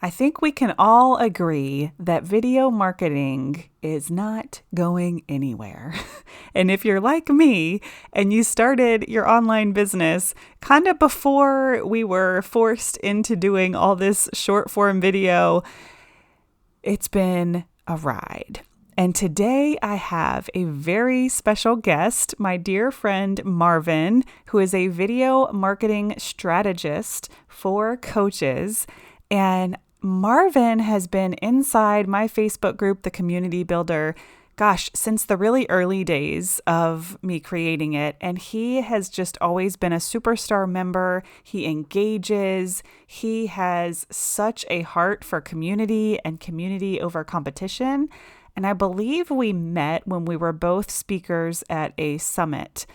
I think we can all agree that video marketing is not going anywhere. And if you're like me and you started your online business kind of before we were forced into doing all this short form video, it's been a ride. And today I have a very special guest, my dear friend Marvin, who is a video marketing strategist for coaches. And Marvin has been inside my Facebook group, the Community Builder, since the really early days of me creating it. And he has just always been a superstar member. He engages. He has such a heart for community and community over competition. And I believe we met when we were both speakers at a summit.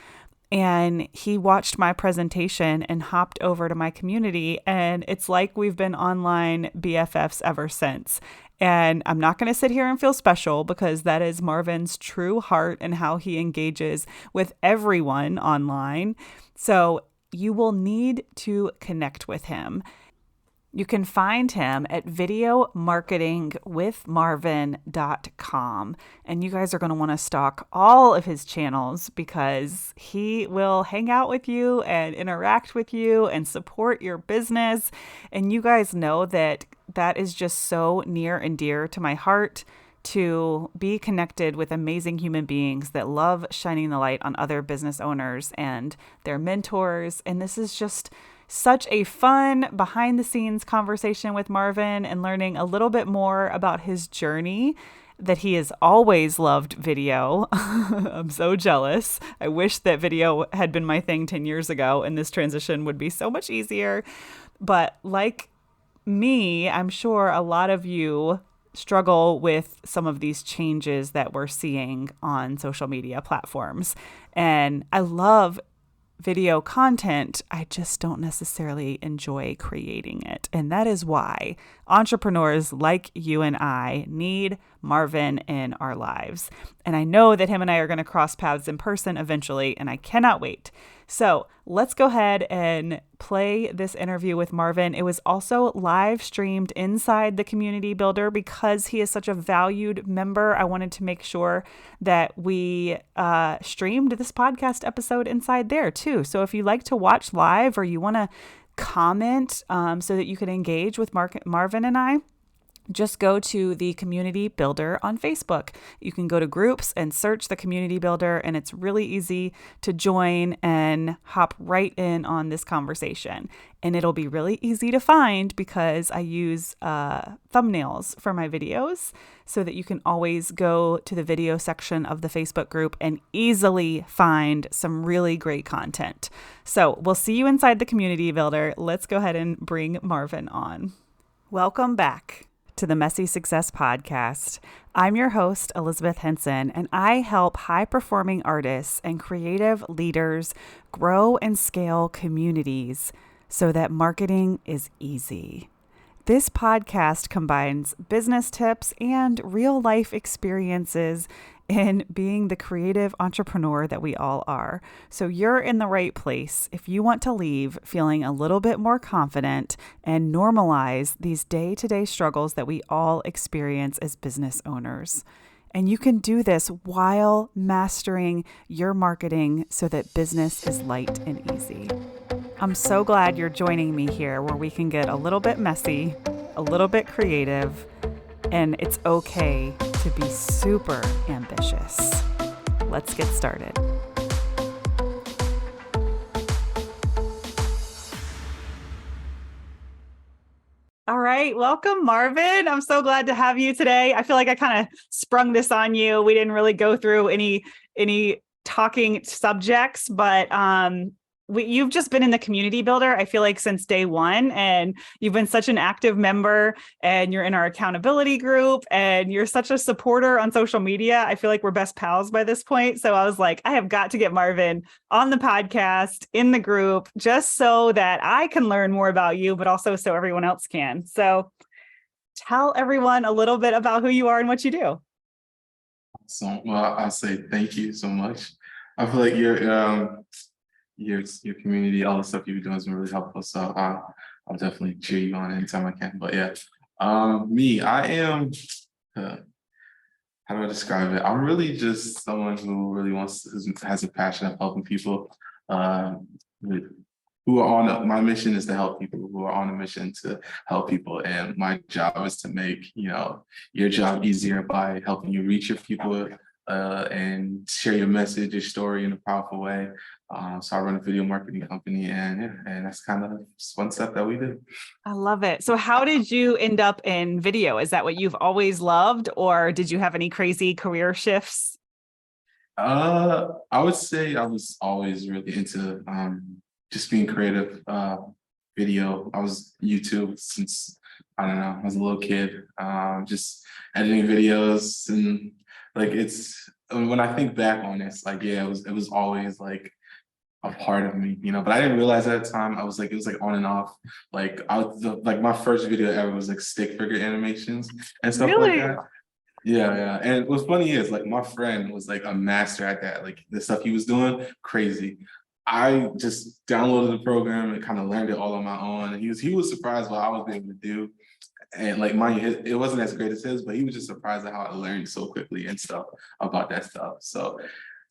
And he watched my presentation and hopped over to my community. And it's like we've been online BFFs ever since. And I'm not going to sit here and feel special because that is Marvin's true heart and how he engages with everyone online. So you will need to connect with him. You can find him at videomarketingwithmarvin.com. And you guys are going to want to stalk all of his channels because he will hang out with you and interact with you and support your business. And you guys know that that is just so near and dear to my heart, to be connected with amazing human beings that love shining the light on other business owners and their mentors. And this is just such a fun behind the scenes conversation with Marvin and learning a little bit more about his journey, that he has always loved video. I'm so jealous. I wish that video had been my thing 10 years ago and this transition would be so much easier. But like me, I'm sure a lot of you struggle with some of these changes that we're seeing on social media platforms. And I love video content. I just don't necessarily enjoy creating it. And that is why entrepreneurs like you and I need Marvin in our lives. And I know that him and I are going to cross paths in person eventually, and I cannot wait. So let's go ahead and play this interview with Marvin. It was also live streamed inside the Community Builder because he is such a valued member. I wanted to make sure that we streamed this podcast episode inside there too. So if you like to watch live or you want to comment so that you can engage with Marvin and I, just go to the Community Builder on Facebook. You can go to groups and search the Community Builder, and it's really easy to join and hop right in on this conversation. And it'll be really easy to find because I use thumbnails for my videos so that you can always go to the video section of the Facebook group and easily find some really great content. So we'll see you inside the Community Builder. Let's go ahead and bring Marvin on. Welcome back to the Messy Success Podcast. I'm your host, Elizabeth Henson, and I help high-performing artists and creative leaders grow and scale communities so that marketing is easy. This podcast combines business tips and real-life experiences in being the creative entrepreneur that we all are. So you're in the right place if you want to leave feeling a little bit more confident and normalize these day-to-day struggles that we all experience as business owners. And you can do this while mastering your marketing so that business is light and easy. I'm so glad you're joining me here where we can get a little bit messy, a little bit creative, and it's okay to be super ambitious. Let's get started. All right, welcome, Marvin. I'm so glad to have you today. I feel like I kind of sprung this on you. We didn't really go through any talking subjects, but you've just been in the Community Builder, I feel like, since day one, and you've been such an active member, and you're in our accountability group, and you're such a supporter on social media. I feel like we're best pals by this point. So I was like, I have got to get Marvin on the podcast, in the group, just so that I can learn more about you, but also so everyone else can. So tell everyone a little bit about who you are and what you do. So, well, I'll say thank you so much. I feel like your community, all the stuff you've been doing has been really helpful. So I'll definitely cheer you on anytime I can. But yeah, Me, I am. uh, how do I describe it? I'm really just someone who really has a passion of helping people. With, who are on my mission is to help people who are on a mission to help people, and my job is to make your job easier by helping you reach your people and share your message, your story in a powerful way. So I run a video marketing company, and yeah, and that's kind of one step that we do. I love it. So how did you end up in video? Is that what you've always loved, or did you have any crazy career shifts? I would say I was always really into just being creative. Video. I was YouTube since I don't know, I was a little kid. Just editing videos and like when I think back on it, it's like yeah, it was always like a part of me, but I didn't realize at the time. I was like, it was like on and off. Like like my first video ever was like stick figure animations and stuff like Really? that. Yeah, yeah. And what's funny is like my friend was like a master at that. Like the stuff he was doing, crazy. I just downloaded the program and kind of learned it all on my own. And he was surprised what I was able to do. And like mind you, it wasn't as great as his, but he was just surprised at how I learned so quickly and stuff about that stuff. So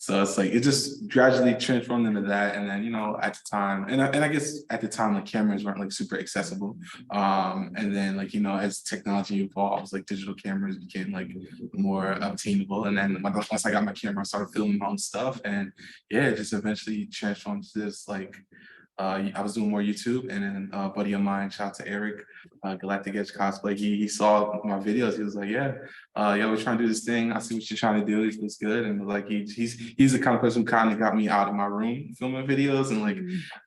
it's like it just gradually transformed into that. And then, at the time, and I guess at the time, like cameras weren't like super accessible. And then like, as technology evolves, like digital cameras became like more obtainable. And then once I got my camera, I started filming my own stuff. And yeah, it just eventually transformed to this like I was doing more YouTube, and then a buddy of mine, shout out to Eric, Galactic Edge Cosplay. He saw my videos. He was like, "Yeah, yo, we're trying to do this thing. I see what you're trying to do. It looks good." And like he's the kind of person who kind of got me out of my room filming videos and like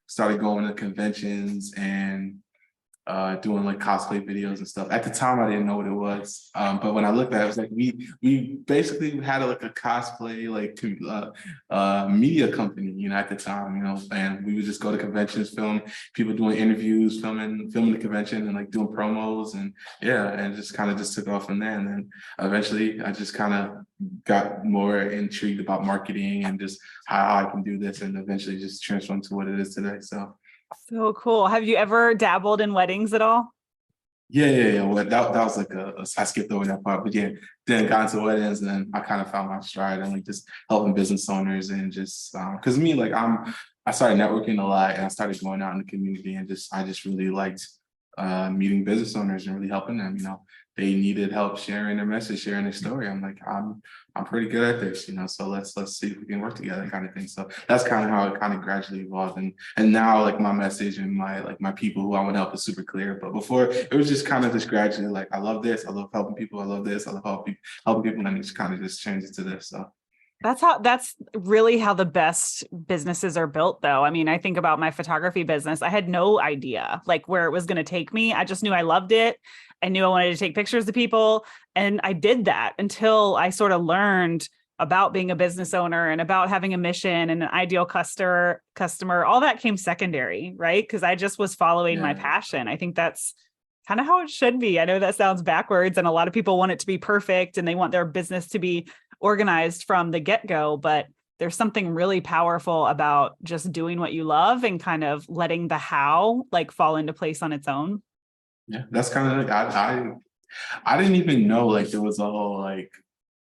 started going to conventions and doing like cosplay videos and stuff. At the time, I didn't know what it was, but when I looked at it, it was like we basically had like a cosplay like media company, at the time, and we would just go to conventions, film people doing interviews, filming the convention, and like doing promos, and yeah, and just kind of just took off from there. And then eventually, I just kind of got more intrigued about marketing and just how I can do this, and eventually just transformed to what it is today. So. So cool. Have you ever dabbled in weddings at all? Yeah, yeah, yeah. Well, that was like I skipped over that part, but yeah, then got into weddings, and then I kind of found my stride and like just helping business owners and just because me, like I started networking a lot and I started going out in the community and I just really liked meeting business owners and really helping them. They needed help sharing their message, sharing their story. I'm like, I'm pretty good at this, so let's see if we can work together, kind of thing. So that's kind of how it kind of gradually evolved, and now like my message and my people who I want to help is super clear. But before it was just kind of just gradually like I love this, I love helping people, I love this, I love helping people, and it just kind of just changed into this. So. That's really how the best businesses are built, though. I mean, I think about my photography business. I had no idea like where it was going to take me. I just knew I loved it. I knew I wanted to take pictures of people. And I did that until I sort of learned about being a business owner and about having a mission and an ideal customer. All that came secondary, right? Because I just was following my Yeah. passion. I think that's kind of how it should be. I know that sounds backwards, and a lot of people want it to be perfect and they want their business to be organized from the get-go, but there's something really powerful about just doing what you love and kind of letting the how like fall into place on its own. Yeah, that's kind of like I didn't even know like there was a whole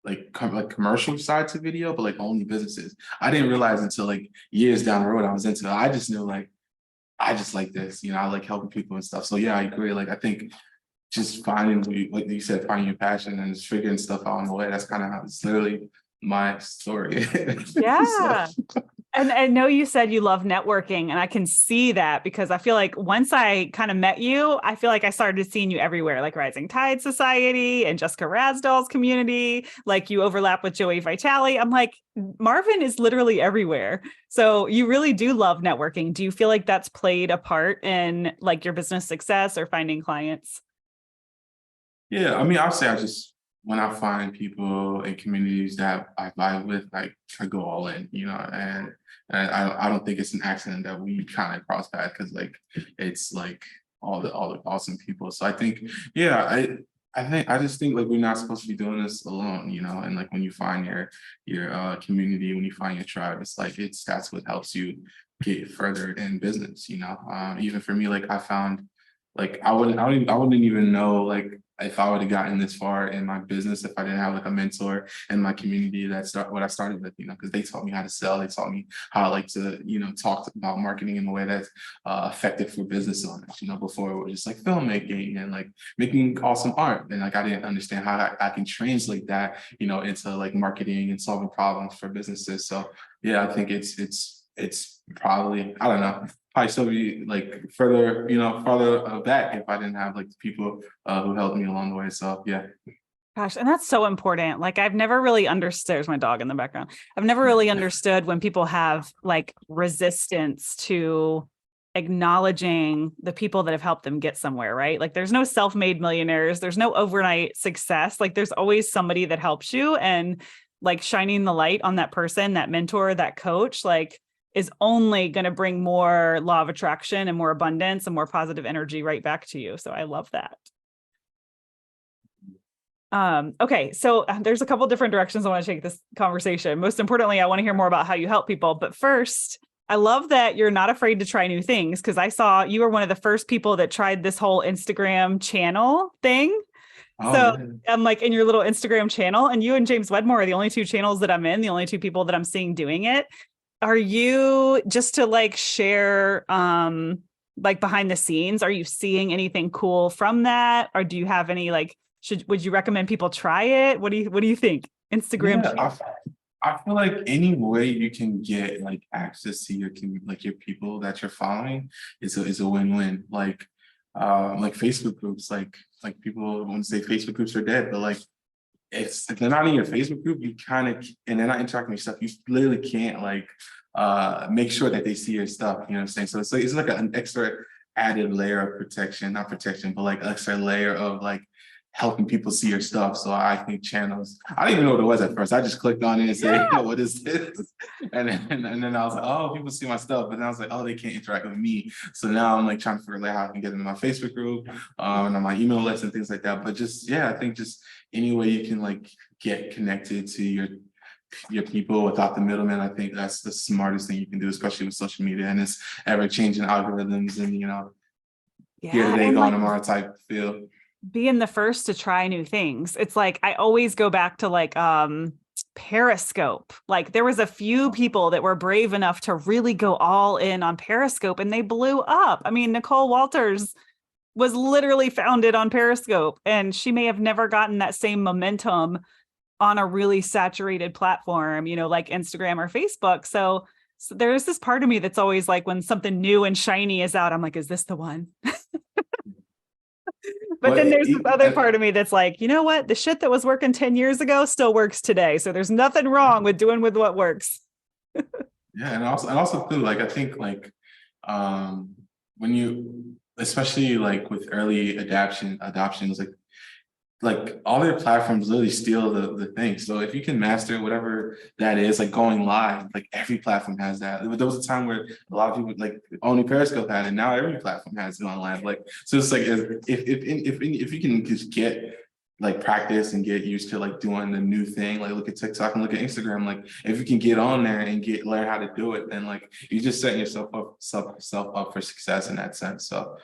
like commercial side to video, but like only businesses. I didn't realize until like years down the road I was into it. I just knew like I just like this, I like helping people and stuff. So yeah, I agree. Like I think just finding like you said, finding your passion and just figuring stuff out on the way. That's kind of how it's literally my story. So Yeah. And I know you said you love networking, and I can see that because I feel like once I kind of met you, I feel like I started seeing you everywhere, like Rising Tide Society and Jessica Rasdall's community. Like you overlap with Joey Vitale. I'm like, Marvin is literally everywhere. So you really do love networking. Do you feel like that's played a part in like your business success or finding clients? yeah, I mean, I'll say I just when I find people in communities that I vibe with, like I go all in, and I don't think it's an accident that we kind of cross paths because like it's like all the awesome people. So I think, yeah, I just think like we're not supposed to be doing this alone, and like when you find your community, when you find your tribe, it's like that's what helps you get further in business, even for me, like I found like I wouldn't even know like if I would have gotten this far in my business if I didn't have like a mentor in my community that start what I started with, you know, because they taught me how to sell, they taught me how like to, you know, talk about marketing in a way that's effective for business owners. You know, before it was just like filmmaking and like making awesome art, and like I didn't understand how I can translate that, you know, into like marketing and solving problems for businesses. So yeah, I think it's probably, I don't know, probably still be like further, you know, farther back if I didn't have like the people who helped me along the way. So yeah. Gosh, and that's so important. Like I've never really understood, there's my dog in the background. I've never really understood when people have like resistance to acknowledging the people that have helped them get somewhere, right? Like there's no self-made millionaires, there's no overnight success. Like there's always somebody that helps you, and like shining the light on that person, that mentor, that coach, like is only going to bring more law of attraction and more abundance and more positive energy right back to you. So I love that. Okay, so there's a couple different directions I want to take this conversation. Most importantly, I want to hear more about how you help people. But first, I love that you're not afraid to try new things, because I saw you were one of the first people that tried this whole Instagram channel thing. Oh So yeah. I'm like in your little Instagram channel, and you and James Wedmore are the only two channels that I'm in, the only two people that I'm seeing doing it. Are you, just to like share like behind the scenes, are you seeing anything cool from that? Or do you have any like, would you recommend people try it? What do you think? Instagram Yeah, channel. I feel like any way you can get like access to like your people that you're following is a win-win. Like Facebook groups, like people want to say Facebook groups are dead, but like if they're not in your Facebook group, you kind of, and they're not interacting with stuff, you literally can't like make sure that they see your stuff. You know what I'm saying? So it's like an extra added layer of protection, not protection, but like extra layer of like helping people see your stuff. So I think channels, I didn't even know what it was at first. I just clicked on it and said, Yeah. what is this? And then I was like, oh, people see my stuff. But then I was like, oh, they can't interact with me. So now I'm like trying to figure out how I can get into my Facebook group and on my email list and things like that. But just, yeah, I think just any way you can like get connected to your people without the middleman, I think that's the smartest thing you can do, especially with social media and its ever changing algorithms and, you know, here Yeah. today, And gone like tomorrow type feel. being the first to try new things. It's like I always go back to like Periscope. Like there was a few people that were brave enough to really go all in on Periscope, and they blew up. I mean, Nicole Walters was literally founded on Periscope, and she may have never gotten that same momentum on a really saturated platform, you know, like Instagram or Facebook. So there's this part of me that's always like, when something new and shiny is out, I'm like, is this the one? But But then there's this other part of me that's like, you know what? The shit that was working 10 years ago still works today. So there's nothing wrong with doing with what works. yeah, and also too, like I think um when you, especially like with early adoptions, like all their platforms literally steal the thing. So if you can master whatever that is, like going live, like every platform has that. There was a time where a lot of people like only Periscope had it. Now every platform has it on live. Like so, it's like if you can just get like practice and get used to like doing the new thing, like look at TikTok and look at Instagram. Like if you can get on there and learn how to do it, then like you just setting yourself up for success in that sense. So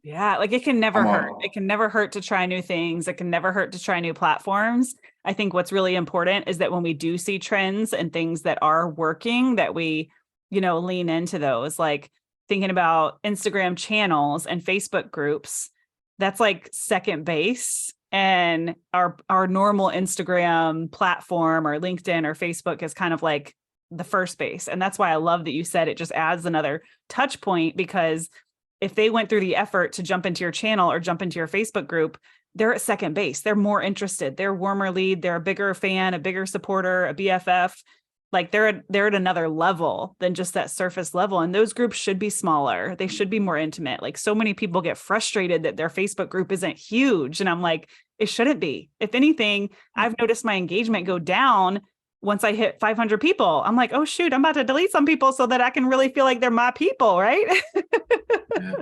Yeah, like it can never I'm hurt. It all can never hurt to try new things. It can never hurt to try new platforms. I think what's really important is that when we do see trends and things that are working, that we, you know, lean into those. Like thinking about Instagram channels and Facebook groups, that's like second base. And our normal Instagram platform or LinkedIn or Facebook is kind of like the first base. And that's why I love that you said it just adds another touch point, because if they went through the effort to jump into your channel or jump into your Facebook group, they're at second base. They're more interested. They're warmer lead. They're a bigger fan, a bigger supporter, a BFF. Like they're at another level than just that surface level. And those groups should be smaller. They should be more intimate. Like so many people get frustrated that their Facebook group isn't huge. And I'm like, it shouldn't be. If anything, I've noticed my engagement go down once I hit 500 people. I'm like, oh shoot, I'm about to delete some people so that I can really feel like they're my people, right? yeah.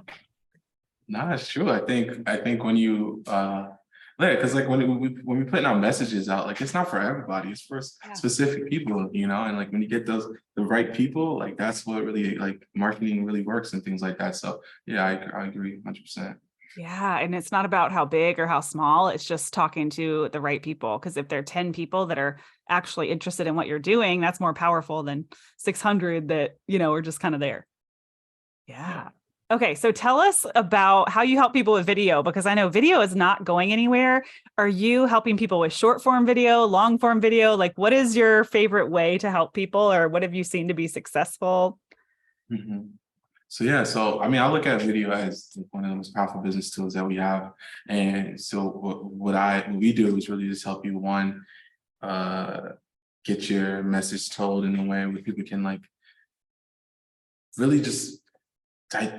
No, that's true. I think when you yeah, because like when we putting our messages out, like it's not for everybody, it's for Yeah. specific people, you know, and like when you get the right people, like that's what really like marketing really works and things like that. So yeah, I agree 100%. Yeah. And it's not about how big or how small, it's just talking to the right people. Because if there are 10 people that are actually interested in what you're doing, that's more powerful than 600 that, are just kind of there. Yeah. Yeah. Okay, so tell us about how you help people with video because I know video is not going anywhere. Are you helping people with short form video, long form video? Like, what is your favorite way to help people, or what have you seen to be successful? Mhm. So yeah, so I mean, I look at video as one of the most powerful business tools that we have. And so what we do is really just help you one, uh, get your message told in a way where people can like really just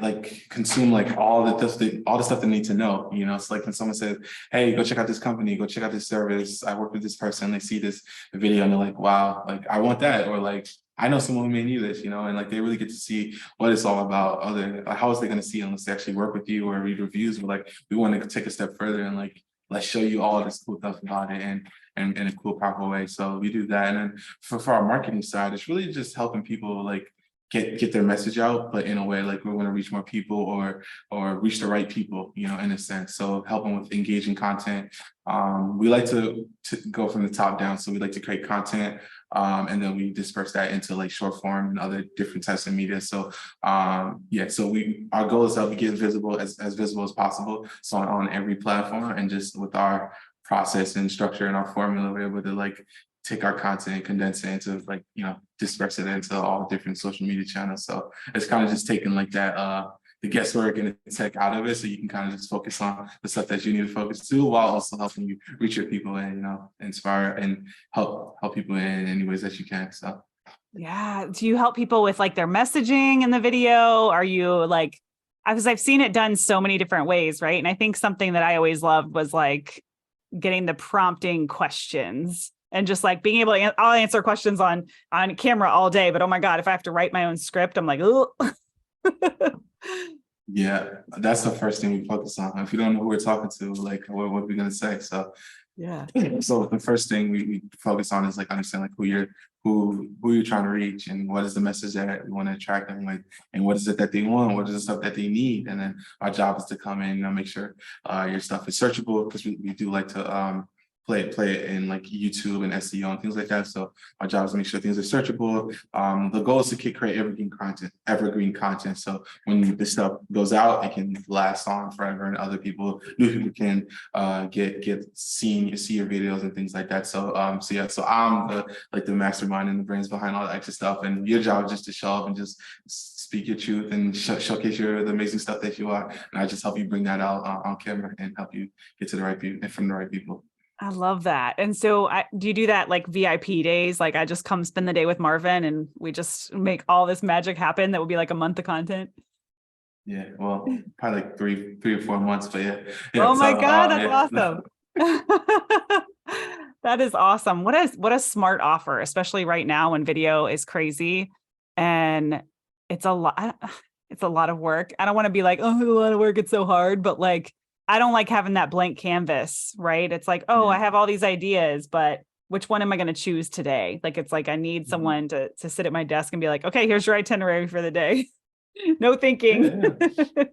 like consume like all the stuff they need to know. It's like when someone says, "Hey, go check out this company, go check out this service. I work with this person." They see this video and they're like, "Wow, like I want that," or like, "I know someone who may need this," and like they really get to see what it's all about. Like, how is they going to see it unless they actually work with you or read reviews? But like, we want to take a step further and like let's show you all this cool stuff about it and in a cool, powerful way. So we do that, and then for our marketing side, it's really just helping people like get their message out, but in a way like we want to reach more people or reach the right people, in a sense. So helping with engaging content. We like to go from the top down. So we like to create content, and then we disperse that into like short form and other different types of media. So yeah, so our goal is that we get visible as visible as possible. So on every platform, and just with our process and structure and our formula, we're able to like take our content and condense it into like, disperse it into all different social media channels. So it's kind of just taking like that, the guesswork and the tech out of it. So you can kind of just focus on the stuff that you need to focus to while also helping you reach your people and, inspire and help people in any ways that you can. So. Yeah. Do you help people with like their messaging in the video? Are you like, because I've seen it done so many different ways, right? And I think something that I always loved was like getting the prompting questions and just like being able to, I'll answer questions on camera all day, but oh my God, if I have to write my own script, I'm like, oh. Yeah, that's the first thing we focus on. If you don't know who we're talking to, like what are we gonna say? So Yeah. so the first thing we focus on is like understand like who you're trying to reach and what is the message that we want to attract them with and what is it that they want, what is the stuff that they need. And then our job is to come in, make sure your stuff is searchable because we do like to play it in like YouTube and SEO and things like that. So our job is to make sure things are searchable. The goal is to create evergreen content. So when this stuff goes out, it can last on forever, and new people can see your videos and things like that. So yeah, so I'm the mastermind and the brains behind all the extra stuff, and your job is just to show up and just speak your truth and showcase the amazing stuff that you are, and I just help you bring that out on camera and help you get to the right people and from the right people. I love that. And so do you do that like VIP days? Like I just come spend the day with Marvin and we just make all this magic happen that would be like a month of content? Yeah, well, probably like 3 or 4 months, but yeah. Oh my So God, that's yeah. awesome. That is awesome. What a smart offer, especially right now when video is crazy and it's a lot it's a lot of work. I don't want to be like, oh, it's a lot of work, it's so hard, but like I don't like having that blank canvas, right? It's like, oh, Yeah. I have all these ideas, but which one am I going to choose today? Like it's like I need Mhm. someone to sit at my desk and be like, okay, here's your itinerary for the day. No Yeah, thinking. yeah,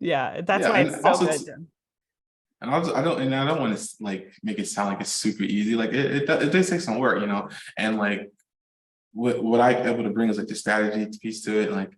Yeah, that's yeah, why and it's so also good. I don't want to like make it sound like it's super easy. Like it does take some work, and like what I able to bring is like the strategy piece to it, and like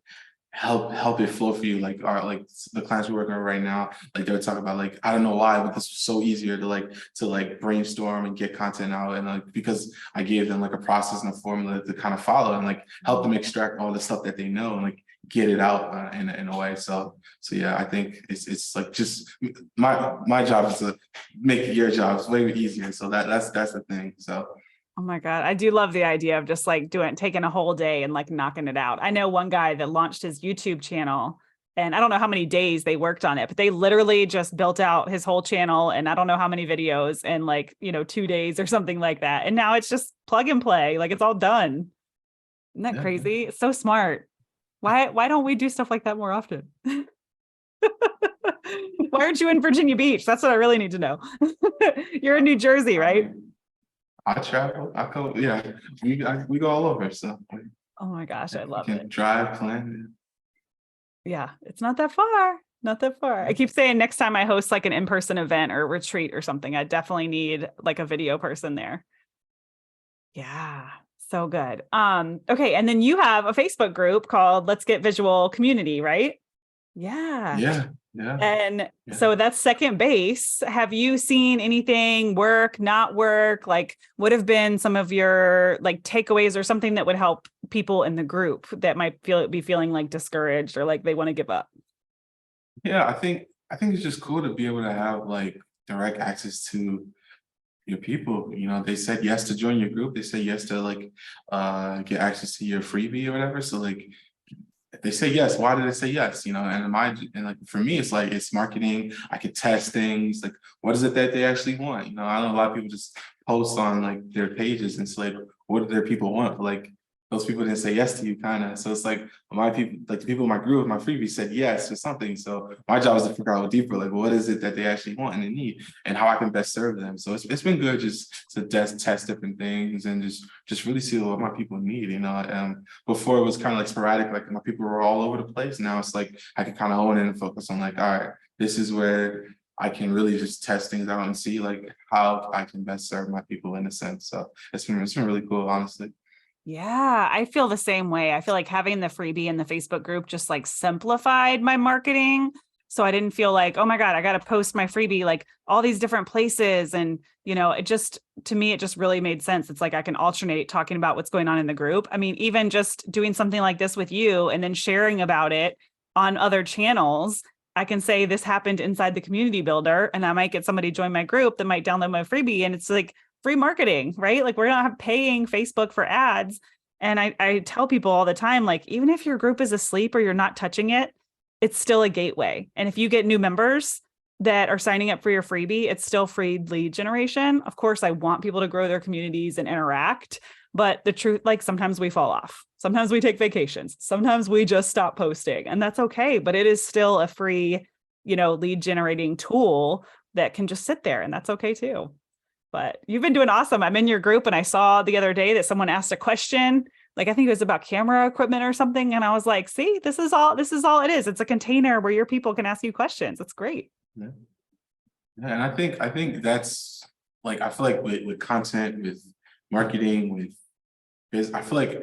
help it flow for you. Like the clients we're working on right now, like they're talking about like I don't know why, but this was so easier to brainstorm and get content out, and like because I gave them like a process and a formula to kind of follow and like help them extract all the stuff that they know and like get it out in a way. So yeah, I think it's like just my job is to make your jobs way easier. So that's the thing. So. Oh my God. I do love the idea of just like taking a whole day and like knocking it out. I know one guy that launched his YouTube channel and I don't know how many days they worked on it, but they literally just built out his whole channel and I don't know how many videos in like, 2 days or something like that. And now it's just plug and play, like it's all done. Isn't that Yeah. crazy? It's so smart. Why don't we do stuff like that more often? Why aren't you in Virginia Beach? That's what I really need to know. You're in New Jersey, right? I travel. I go. Yeah, we go all over. So Oh my gosh, I we love it. can drive, plan. Yeah, it's not that far. Not that far. I keep saying next time I host like an in-person event or retreat or something, I definitely need like a video person there. Yeah, so good. Okay, and then you have a Facebook group called Let's Get Visual Community, right? Yeah. Yeah, yeah, And yeah. so that's second base. Have you seen anything work, not work? Like, what have been some of your like takeaways or something that would help people in the group that might be feeling like discouraged or like they want to give up? Yeah, I think it's just cool to be able to have like direct access to your people. You know, they said yes to join your group. They said yes to like get access to your freebie or whatever. So like if they say yes, why did they say yes? You know, and like for me, it's like it's marketing. I can test things. Like, what is it that they actually want? You know, I know a lot of people just post on like their pages, and it's like, what do their people want? But, like those people didn't say yes to you, kind of. So it's like my people, like the people in my group, my freebie said yes or something. So my job is to figure out deeper, like what is it that they actually want and they need, and how I can best serve them. So it's been good just to test different things and just really see what my people need. You know, before it was kind of like sporadic, like my people were all over the place. Now it's like I can kind of hone in and focus on like, all right, this is where I can really just test things out and see like how I can best serve my people in a sense. So it's been really cool, honestly. Yeah, I feel the same way. I feel like having the freebie in the Facebook group just like simplified my marketing. So I didn't feel like, oh my God, I got to post my freebie like all these different places. And, it just, to me, it just really made sense. It's like I can alternate talking about what's going on in the group. I mean, even just doing something like this with you and then sharing about it on other channels. I can say this happened inside the community builder, and I might get somebody join my group that might download my freebie. And it's like, free marketing, right? Like we're not paying Facebook for ads. And I tell people all the time, like, even if your group is asleep or you're not touching it, it's still a gateway. And if you get new members that are signing up for your freebie, it's still free lead generation. Of course, I want people to grow their communities and interact. But the truth, like sometimes we fall off. Sometimes we take vacations. Sometimes we just stop posting. And that's okay. But it is still a free, lead generating tool that can just sit there. And that's okay too. But you've been doing awesome. I'm in your group and I saw the other day that someone asked a question. Like I think it was about camera equipment or something. And I was like, see, this is all it is. It's a container where your people can ask you questions. It's great. Yeah. Yeah, and I think that's like I feel like with content, with marketing, with biz, I feel like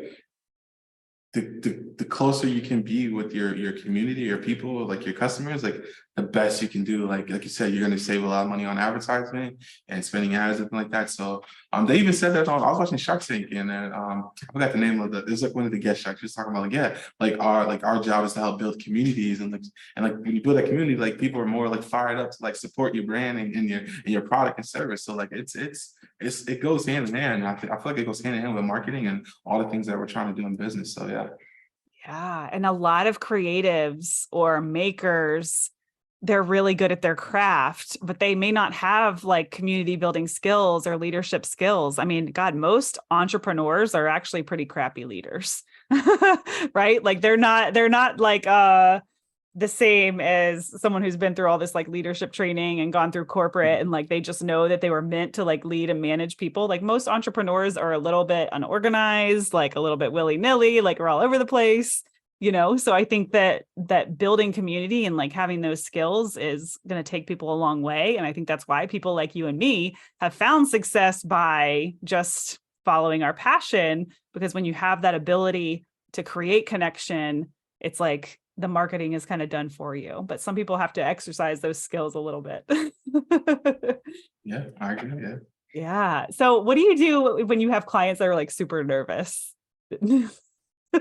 the closer you can be with your community, your people, like your customers, like the best you can do. Like you said, you're gonna save a lot of money on advertisement and spending ads and like that. So they even said that on I was watching Shark Tank and then I forgot the name of it was like one of the guest sharks. She was talking about like yeah, like our job is to help build communities and like when you build a community, like people are more like fired up to like support your brand and your product and service. So like it goes hand in hand. I feel like it goes hand in hand with marketing and all the things that we're trying to do in business. So yeah. Yeah. And a lot of creatives or makers, they're really good at their craft, but they may not have like community building skills or leadership skills. I mean, God, most entrepreneurs are actually pretty crappy leaders, right? Like they're not like the same as someone who's been through all this like leadership training and gone through corporate and like they just know that they were meant to like lead and manage people. Like most entrepreneurs are a little bit unorganized, like a little bit willy-nilly, like we're all over the place, so I think that building community and like having those skills is going to take people a long way. And I think that's why people like you and me have found success by just following our passion, because when you have that ability to create connection, it's like the marketing is kind of done for you. But some people have to exercise those skills a little bit. Yeah, I agree. Yeah. Yeah. So what do you do when you have clients that are like super nervous?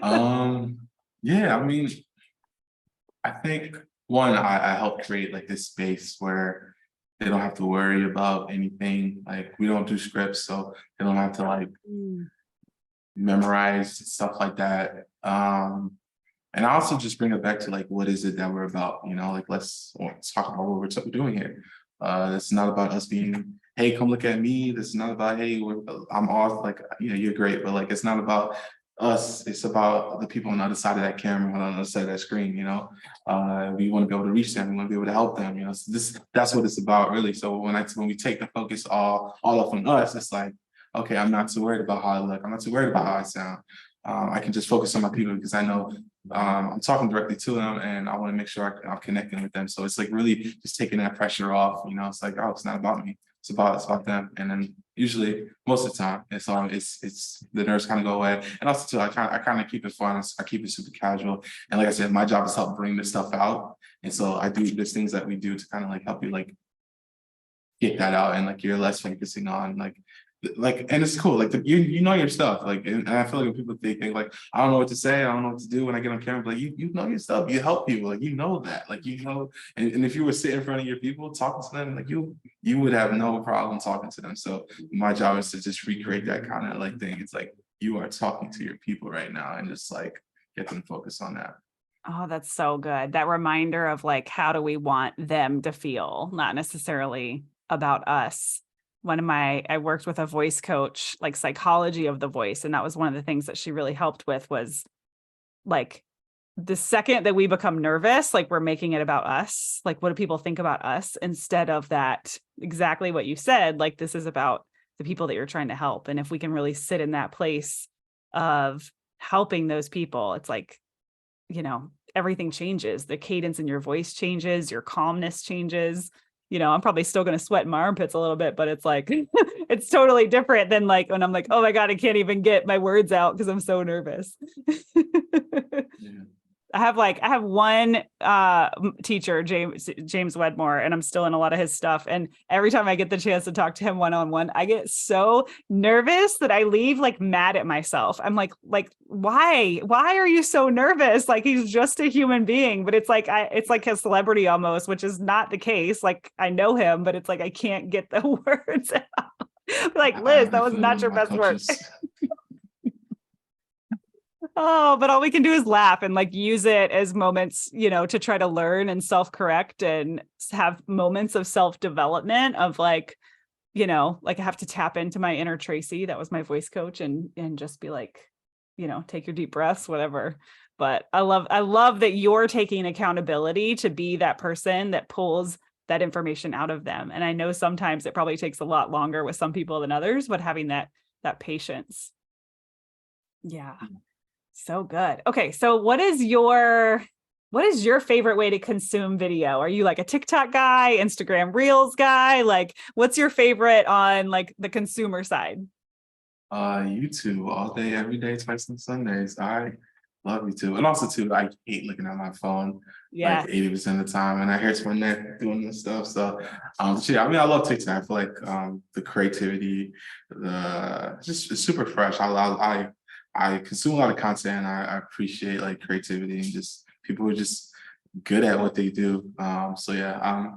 Um, yeah, I mean, I think one, I help create like this space where they don't have to worry about anything. Like we don't do scripts, so they don't have to like Mm. memorize stuff like that. And I also just bring it back to like what is it that we're about, like let's talk about what we're doing here. It's not about us being, hey, come look at me. This is not about, hey, I'm off, like you're great, but like it's not about us, it's about the people on the other side of that camera, on the other side of that screen, we want to be able to reach them, we want to be able to help them, so that's what it's about really. So when we take the focus all up on us, it's like, okay, I'm not too worried about how I look, I'm not too worried about how I sound. I can just focus on my people because I know I'm talking directly to them and I want to make sure I'm connecting with them. So it's like really just taking that pressure off. It's like, oh, it's not about me. It's about them. And then usually most of the time it's the nerves kind of go away. And also too, I kind of keep it fun. I keep it super casual. And like I said, my job is to help bring this stuff out. And so there's things that we do to kind of like help you like get that out, and like you're less focusing on and it's cool, like you know your stuff, like, and I feel like when people think like I don't know what to say, I don't know what to do when I get on camera, but like you know your stuff, you help people, like that, like and if you were sitting in front of your people talking to them, like you would have no problem talking to them. So my job is to just recreate that kind of like thing. It's like you are talking to your people right now and just like get them focused on that. Oh, that's so good. That reminder of like, how do we want them to feel? Not necessarily about us. I worked with a voice coach, like psychology of the voice. And that was one of the things that she really helped with was like the second that we become nervous, like we're making it about us. Like, what do people think about us instead of that? Exactly what you said. Like, this is about the people that you're trying to help. And if we can really sit in that place of helping those people, it's like, everything changes. The cadence in your voice changes, your calmness changes. I'm probably still going to sweat in my armpits a little bit, but it's like, it's totally different than like when I'm like, oh my God, I can't even get my words out because I'm so nervous. Yeah. I have one teacher, James Wedmore, and I'm still in a lot of his stuff. And every time I get the chance to talk to him one-on-one, I get so nervous that I leave like mad at myself. I'm like, why are you so nervous? Like, he's just a human being, but it's like a celebrity almost, which is not the case. Like, I know him, but it's like I can't get the words out. Like, Liz, that was Definitely not one of your my best work. coaches. Oh, but all we can do is laugh and like use it as moments, to try to learn and self-correct and have moments of self-development of like, like I have to tap into my inner Tracy. That was my voice coach, and just be like, take your deep breaths, whatever. But I love that you're taking accountability to be that person that pulls that information out of them. And I know sometimes it probably takes a lot longer with some people than others, but having that patience. Yeah. So good. Okay, so what is your favorite way to consume video? Are you like a TikTok guy, Instagram Reels guy? Like, what's your favorite on like the consumer side? YouTube all day, every day, twice on Sundays. I love YouTube. And also too, I hate looking at my phone like Yes. 80% of the time, and I hurts my neck doing this stuff. So yeah, I mean I love TikTok. I feel like the creativity, it's super fresh. I consume a lot of content, and I appreciate like creativity and just people who are just good at what they do. So yeah,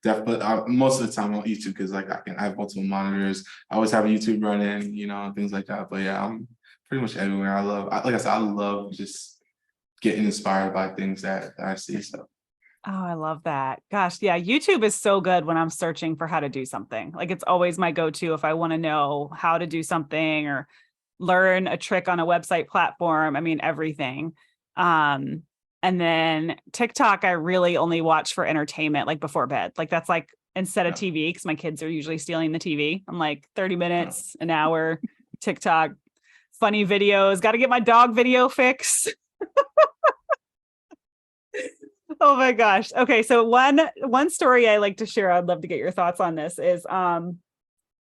definitely most of the time on YouTube because like I have multiple monitors. I always have YouTube running, and things like that. But yeah, I'm pretty much everywhere. Like I said, I love just getting inspired by things that I see. So Oh, I love that. Gosh, yeah, YouTube is so good when I'm searching for how to do something. Like, it's always my go-to if I want to know how to do something or learn a trick on a website platform. I mean, everything. Um, and then TikTok, I really only watch for entertainment, like before bed. Like, that's like instead of yeah. TV, because my kids are usually stealing the TV. I'm like 30 Yeah. minutes, an hour, TikTok, funny videos. Got to get my dog video fix. Oh my gosh. Okay, so one story I like to share, I'd love to get your thoughts on this, is kind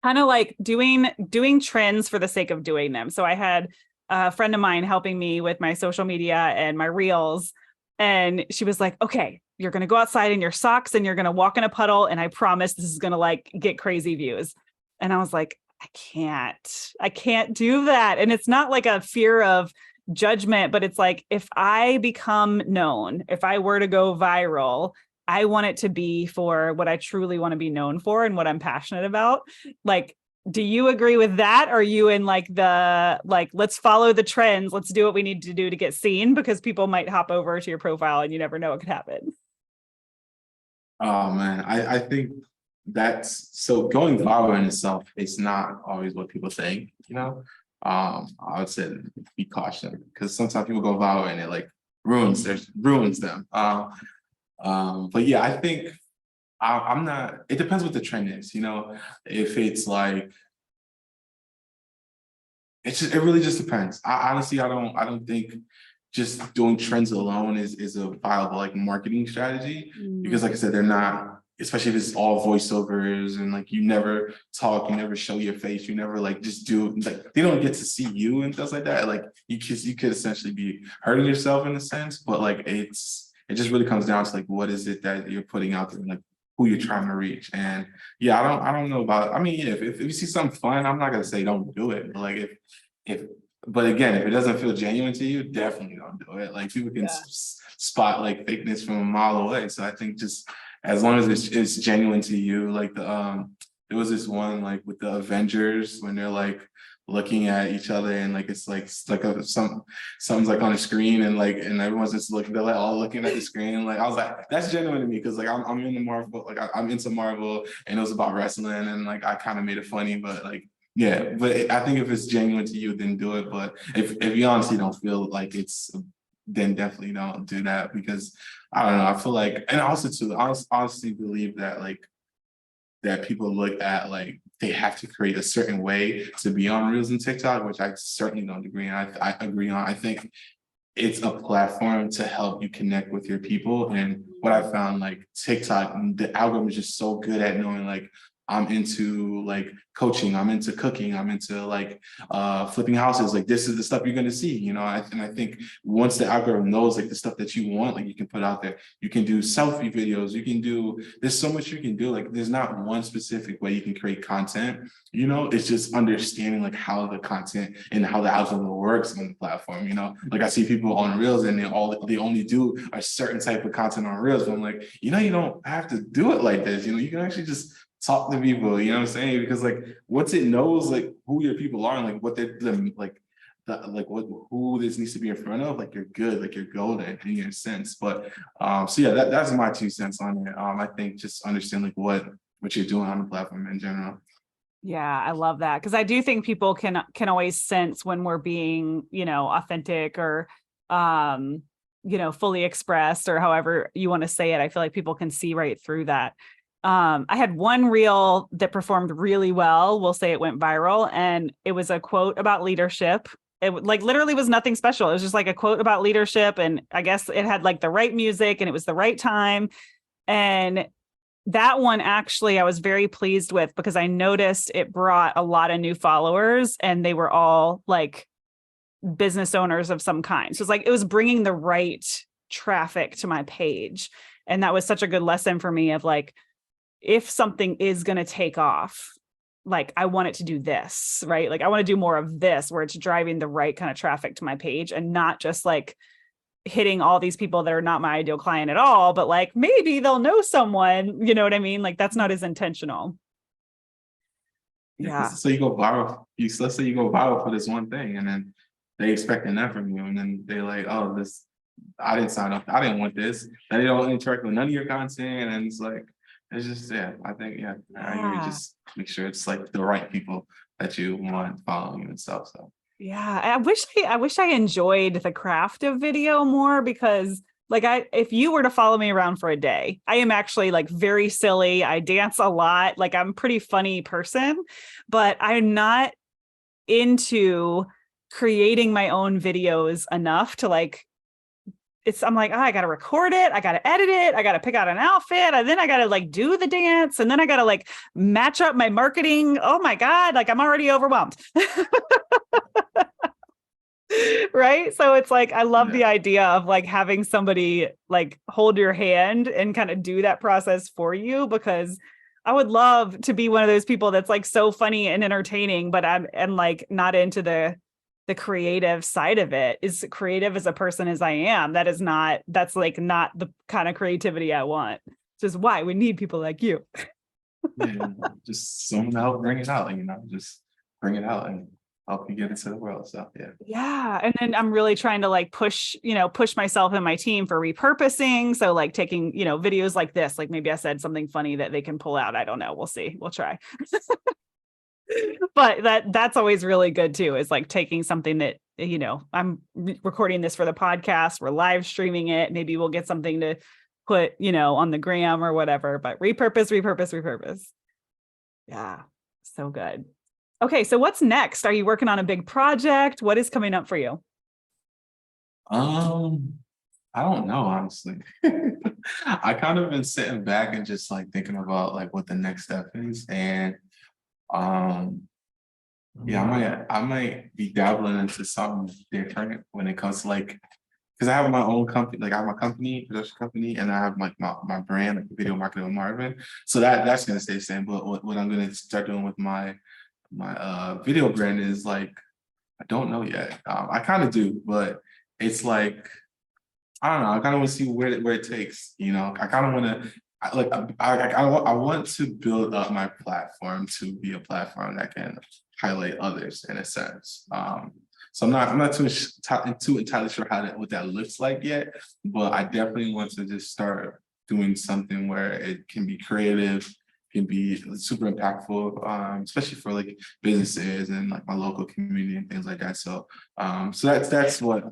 of like doing trends for the sake of doing them. So I had a friend of mine helping me with my social media and my reels, and she was like, okay, you're going to go outside in your socks and you're going to walk in a puddle, and I promise this is going to like get crazy views. And I was like, I can't do that. And it's not like a fear of judgment, but it's like, if I become known, if I were to go viral, I want it to be for what I truly want to be known for and what I'm passionate about. Like, do you agree with that? Or are you in like let's follow the trends, let's do what we need to do to get seen, because people might hop over to your profile and you never know what could happen? Oh man, I think that's so going viral in itself is not always what people think. I would say be cautious because sometimes people go viral and it like ruins them. But yeah, I think I'm not, it depends what the trend is, if it's like it really just depends. I honestly, I don't think just doing trends alone is a viable like marketing strategy, because like I said, they're not, especially if it's all voiceovers and like you never talk, you never show your face, you never like just do, like they don't get to see you and stuff like that. Like you could essentially be hurting yourself in a sense, but like it just really comes down to like what is it that you're putting out there, like who you're trying to reach. And yeah, I don't know about, I mean, yeah, if you see something fun, I'm not gonna say don't do it. But like if but again, if it doesn't feel genuine to you, definitely don't do it. Like people can Yeah. spot like fakeness from a mile away. So I think just as long as it's genuine to you, like there was this one like with the Avengers when they're like looking at each other and like it's like something's like on the screen and everyone's just looking, they're like all looking at the screen. Like I was like, that's genuine to me because like I'm in the Marvel, like I'm into Marvel and it was about wrestling and like I kind of made it funny, but like yeah, but I think if it's genuine to you, then do it. But if you honestly don't feel like it's, then definitely don't do that because I don't know. I feel like, and also too, I honestly believe that like that people look at like they have to create a certain way to be on Reels and TikTok, which I certainly don't agree on. I agree on. I think it's a platform to help you connect with your people. And what I found like TikTok, the algorithm is just so good at knowing like I'm into like coaching, I'm into cooking, I'm into like flipping houses. Like this is the stuff you're gonna see, you know. And I think once the algorithm knows like the stuff that you want, like you can put out there, you can do selfie videos, you can do, there's so much you can do. Like there's not one specific way you can create content, you know, it's just understanding like how the content and how the algorithm works on the platform, you know. Like I see people on Reels and they only do a certain type of content on Reels. But I'm like, you know, you don't have to do it like this, you know, you can actually just talk to people, you know what I'm saying? Because like once it knows like who your people are and like what they're like like what who this needs to be in front of, like you're good, like you're golden in your sense. But so yeah, that's my 2 cents on it. I think just understand like what you're doing on the platform in general. Yeah, I love that because I do think people can always sense when we're being, authentic or fully expressed or however you want to say it. I feel like people can see right through that. I had one reel that performed really well. We'll say it went viral, and it was a quote about leadership. It like literally was nothing special. It was just like a quote about leadership, and I guess it had like the right music and it was the right time. And that one actually I was very pleased with because I noticed it brought a lot of new followers and they were all like business owners of some kind. So it's like it was bringing the right traffic to my page. And that was such a good lesson for me of like, if something is going to take off, like I want it to do this, right? Like I want to do more of this where it's driving the right kind of traffic to my page and not just like hitting all these people that are not my ideal client at all, but like maybe they'll know someone, you know what I mean? Like that's not as intentional. Yeah, Yeah. so you go viral. Let's say you go viral for this one thing, and then they expecting that from you, and then they like, oh, this I didn't sign up. I didn't want this. And they don't interact with none of your content, and it's like it's just yeah. I think yeah, I agree. Yeah. Just make sure it's like the right people that you want following you and stuff. So Yeah. I wish I enjoyed the craft of video more because like if you were to follow me around for a day, I am actually like very silly. I dance a lot. Like I'm a pretty funny person, but I'm not into creating my own videos enough to like I'm like, oh, I gotta record it, I gotta edit it, I gotta pick out an outfit, and then I gotta like do the dance, and then I gotta like match up my marketing. Oh my God, like I'm already overwhelmed. Right. So it's like I love yeah, the idea of like having somebody like hold your hand and kind of do that process for you because I would love to be one of those people that's like so funny and entertaining, but I'm and like not into the creative side of it. Is creative as a person as I am. That's like not the kind of creativity I want. Which is why we need people like you. yeah, just someone to help bring it out. You know, just bring it out and help you get into the world. So yeah. Yeah. And then I'm really trying to like push myself and my team for repurposing. So like taking, videos like this, like maybe I said something funny that they can pull out. I don't know. We'll see. We'll try. But that's always really good too, is like taking something that, I'm recording this for the podcast, we're live streaming it. Maybe we'll get something to put, on the gram or whatever, but repurpose. Yeah. So good. Okay, so what's next? Are you working on a big project? What is coming up for you? Um, I don't know, honestly. I kind of been sitting back and just like thinking about like what the next step is. And um yeah, I might be dabbling into something different when it comes to like because I have my own company, like I have my company, production company, and I have like my brand, like video marketing with Marvin. So that's gonna stay the same. But what I'm gonna start doing with my video brand is like I don't know yet. I kind of do, but it's like I don't know. I kind of want to see where it takes. You know, I kind of want to. I want to build up my platform to be a platform that can highlight others in a sense. So I'm not too entirely sure what that looks like yet, but I definitely want to just start doing something where it can be creative, can be super impactful, especially for like businesses and like my local community and things like that. So that's what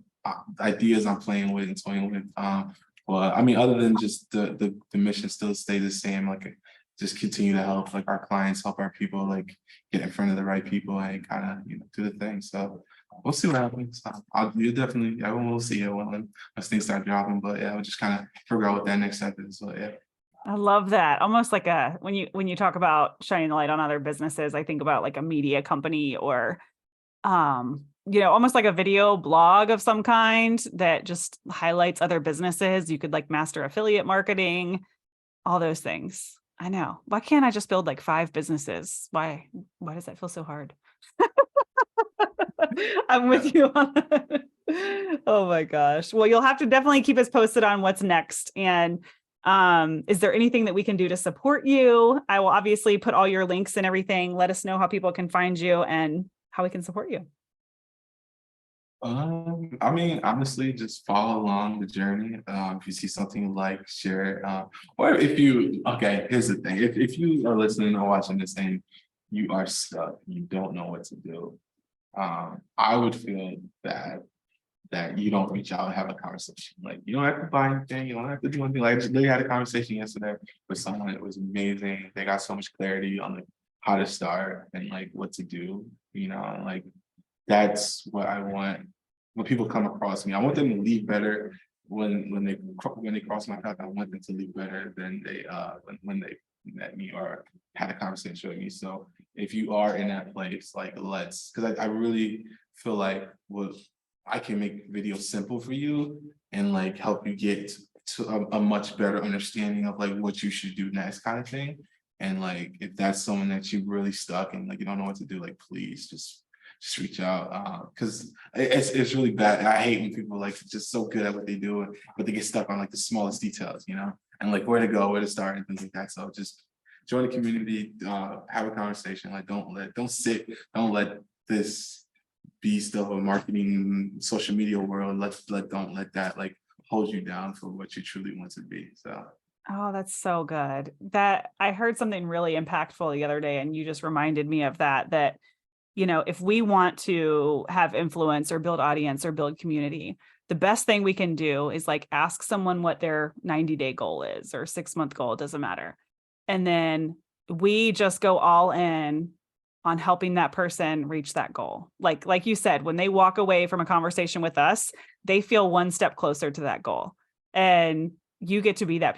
ideas I'm playing with and toying with. But I mean, other than just the mission still stay the same, like just continue to help like our clients, help our people, like get in front of the right people and kind of do the thing. So we'll see what happens. You definitely everyone will see it when as things start dropping. But yeah, we'll just kind of figure out what that next step is. So yeah. I love that. Almost like a when you talk about shining the light on other businesses, I think about like a media company or almost like a video blog of some kind that just highlights other businesses. You could like master affiliate marketing, all those things. I know. Why can't I just build like 5 businesses? Why does that feel so hard? I'm Yeah. with you on that. Oh my gosh. Well, you'll have to definitely keep us posted on what's next. And is there anything that we can do to support you? I will obviously put all your links and everything. Let us know how people can find you and how we can support you. I mean, honestly, just follow along the journey. If you see something you like, share it. Or if you, okay, here's the thing. If you are listening or watching this and you are stuck, you don't know what to do. I would feel bad that you don't reach out and have a conversation. Like you don't have to buy anything, you don't have to do anything. Like I just literally had a conversation yesterday with someone. It was amazing. They got so much clarity on like how to start and like what to do, and like that's what I want when people come across me. I want them to leave better when they cross my path. I want them to leave better than they when they met me or had a conversation with me. So if you are in that place, like let's because I really feel like I can make videos simple for you and like help you get to a much better understanding of like what you should do next kind of thing. And like if that's someone that you really stuck and like you don't know what to do, like please just reach out because it's really bad. I hate when people like just so good at what they do, but they get stuck on like the smallest details, and like where to go, where to start, and things like that. So just join the community, have a conversation. Like don't let this beast of a marketing social media world. Don't let that like hold you down for what you truly want to be. So Oh, that's so good. That I heard something really impactful the other day, and you just reminded me of that, if we want to have influence or build audience or build community, the best thing we can do is like ask someone what their 90-day goal is or 6-month goal, it doesn't matter. And then we just go all in on helping that person reach that goal. Like you said, when they walk away from a conversation with us, they feel one step closer to that goal. And you get to be that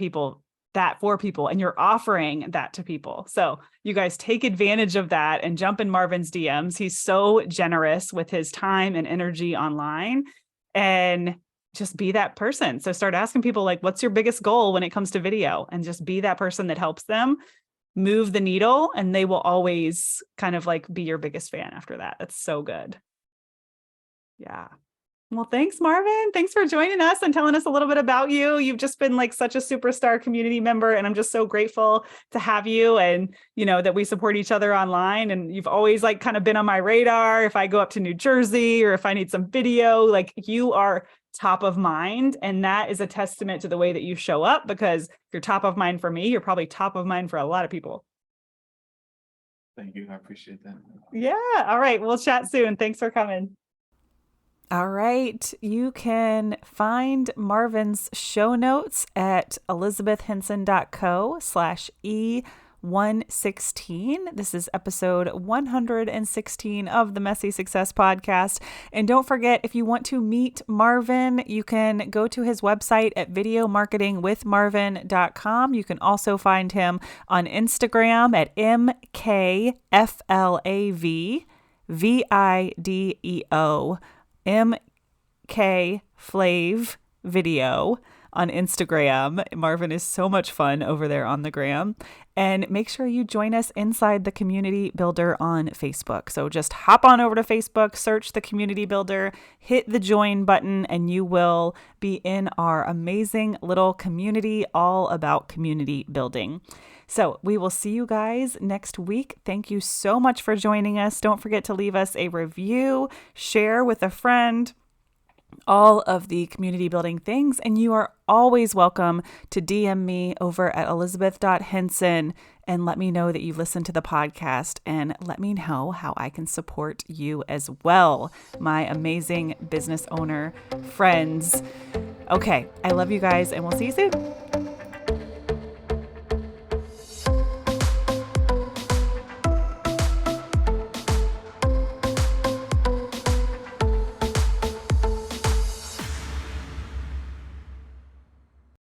for people, and you're offering that to people. So you guys take advantage of that and jump in Marvin's DMs. He's so generous with his time and energy online, and just be that person. So start asking people like, what's your biggest goal when it comes to video? And just be that person that helps them move the needle, and they will always kind of like be your biggest fan after that. That's so good. Yeah. Well, thanks, Marvin. Thanks for joining us and telling us a little bit about you. You've just been like such a superstar community member, and I'm just so grateful to have you and, that we support each other online. And you've always like kind of been on my radar. If I go up to New Jersey or if I need some video, like you are top of mind. And that is a testament to the way that you show up, because if you're top of mind for me, you're probably top of mind for a lot of people. thank you. I appreciate that. Yeah. All right. We'll chat soon. Thanks for coming. All right. You can find Marvin's show notes at elizabethhenson.co/E 116. This is episode 116 of the Messy Success Podcast. And don't forget, if you want to meet Marvin, you can go to his website at videomarketingwithmarvin.com. You can also find him on Instagram at MKFLAVVIDEO, MKFlav video on Instagram. Marvin is so much fun over there on the gram. And make sure you join us inside the Community Builder on Facebook. So just hop on over to Facebook, search the Community Builder, hit the join button, and you will be in our amazing little community all about community building. So we will see you guys next week. Thank you so much for joining us. Don't forget to leave us a review, share with a friend, all of the community building things. And you are always welcome to DM me over at elizabeth.henson and let me know that you listened to the podcast, and let me know how I can support you as well, my amazing business owner friends. Okay, I love you guys, and we'll see you soon.